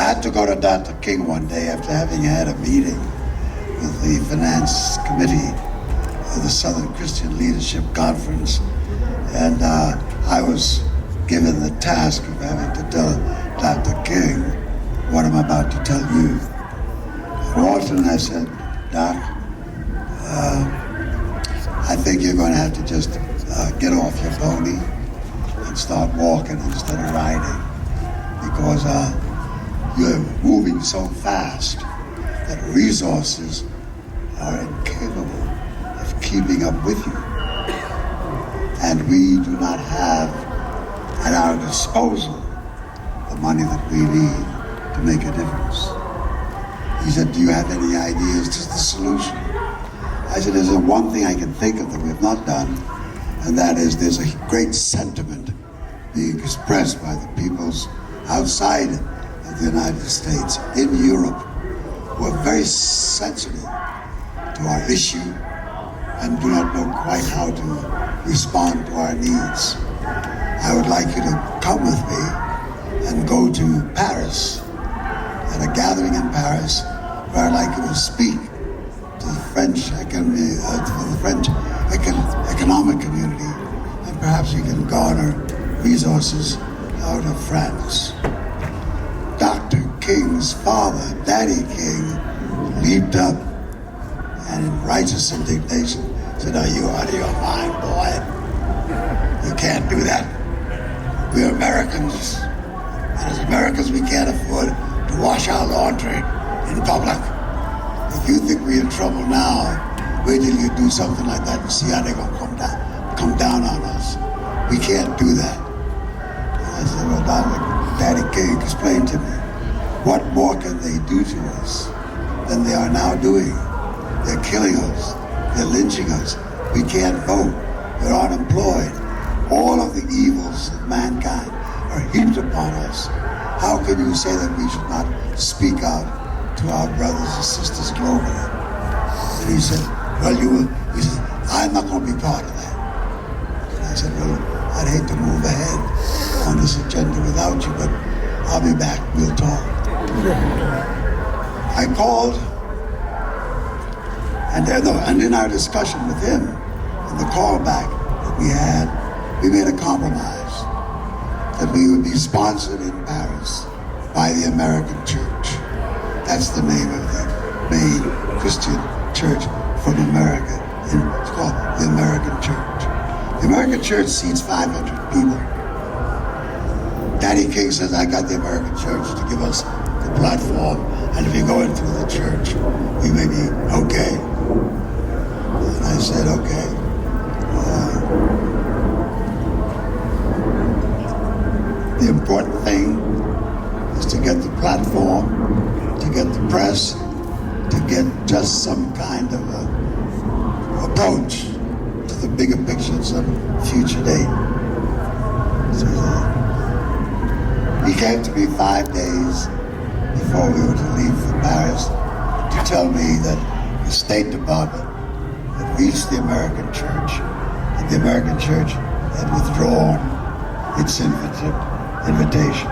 I had to go to Dr. King one day after having had a meeting with the Finance Committee of the Southern Christian Leadership Conference, and I was given the task of having to tell Dr. King what I'm about to tell you. And Walton, I said, Doc, I think you're going to have to just get off your pony and start walking instead of riding, because you're moving so fast that resources are incapable of keeping up with you. And we do not have at our disposal the money that we need to make a difference. He said, do you have any ideas to the solution? I said, there's one thing I can think of that we have not done, and that is there's a great sentiment being expressed by the peoples outside of the United States, in Europe, who are very sensitive to our issue and do not know quite how to respond to our needs. I would like you to come with me and go to Paris, at a gathering in Paris, where I'd like you to speak to the French economic community, and perhaps you can garner resources out of France. Dr. King's father, Daddy King, leaped up and in righteous indignation said, are you out of your mind, boy? You can't do that. We're Americans, and as Americans we can't afford to wash our laundry in public. If you think we're in trouble now, wait till you do something like that and see how they're gonna come down on us. We can't do that. And I said, well, Daddy King explained to me, what more can they do to us than they are now doing? They're killing us. They're lynching us. We can't vote. We're unemployed. All of the evils of mankind are heaped upon us. How can you say that we should not speak out to our brothers and sisters globally? And he said, well, he said, I'm not going to be part of that. And I said, well, I'd hate to move ahead on this agenda without you, but I'll be back. We'll talk. I called, and in our discussion with him, and the callback that we had, we made a compromise that we would be sponsored in Paris by the American Church. That's the name of the main Christian church from America. It's called the American Church. The American Church seats 500 people. Daddy King says, I got the American Church to give us the platform, and if you go in through the church, we may be okay. And I said, okay. The important thing is to get the platform, to get the press, to get just some kind of approach to the bigger picture at some future date. So he came to me 5 days before we were to leave for Paris to tell me that the State Department had reached the American Church, and the American Church had withdrawn its invitation,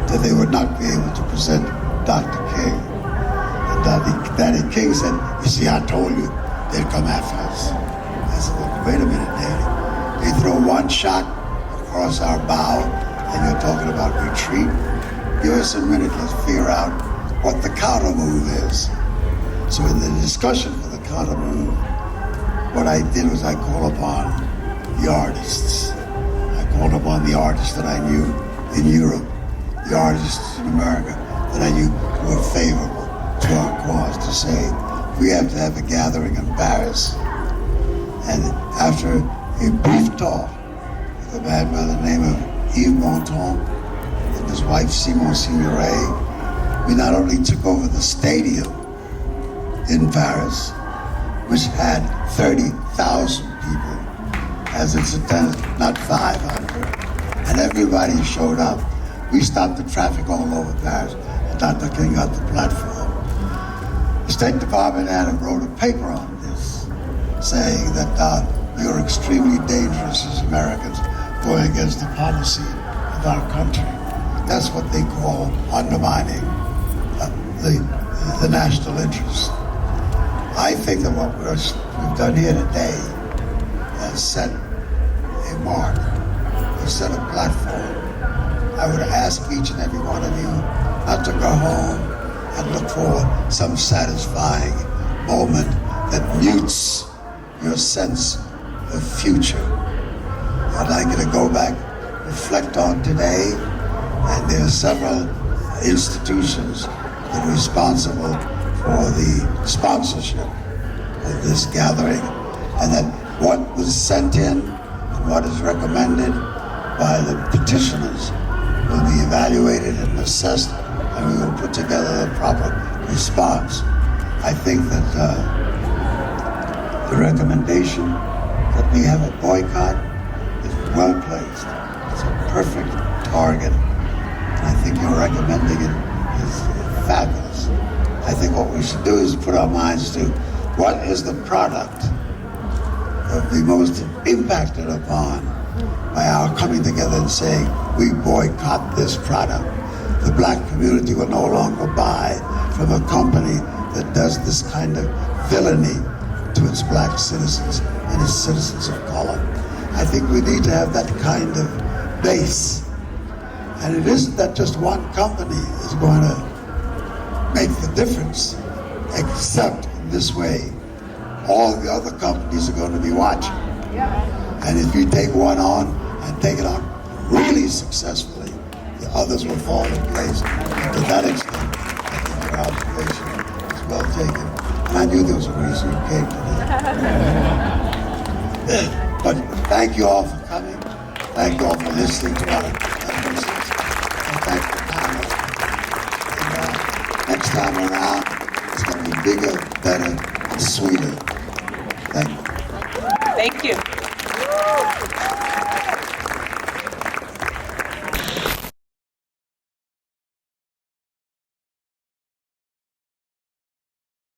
that they would not be able to present Dr. King. And Daddy King said, you see, I told you they'd come after us. I said, well, wait a minute, Daddy. They throw one shot across our bow, and you're talking about retreat? Give us a minute, let's figure out what the counter move is. So in the discussion for the counter move, what I did was I called upon the artists. I called upon the artists that I knew in Europe, the artists in America that I knew were favorable to our cause, to say, we have to have a gathering in Paris. And after a brief talk with a man by the name of Yves Montand and his wife Simon Signoret, we not only took over the stadium in Paris, which had 30,000 people as its attendance, not 500, and everybody showed up. We stopped the traffic all over Paris, and Dr. King got the platform. The State Department wrote a paper on this, saying that you're extremely dangerous as Americans going against the policy of our country. That's what they call undermining the national interest. I think that what we've done here today has set a mark, has set a platform. I would ask each and every one of you not to go home and look for some satisfying moment that mutes your sense of future. I'd like you to go back, reflect on today, and there are several institutions that are responsible for the sponsorship of this gathering, and that what was sent in and what is recommended by the petitioners will be evaluated and assessed, and we will put together the proper response. I think that the recommendation that we have a boycott is well placed. It's a perfect target. I think you're recommending it is fabulous. I think what we should do is put our minds to what is the product of the most impacted upon by our coming together and saying, we boycott this product. The black community will no longer buy from a company that does this kind of villainy to its black citizens and its citizens of color. I think we need to have that kind of base. And it isn't that just one company is going to make the difference, except in this way, all the other companies are going to be watching. And if you take one on and take it on really successfully, the others will fall in place. And to that extent, I think your observation is well taken. And I knew there was a reason you came today. But thank you all for coming. Thank you all for listening to our messages. And thank the panel. And next time around, it's going to be bigger, better, and sweeter. Thank you. Thank you.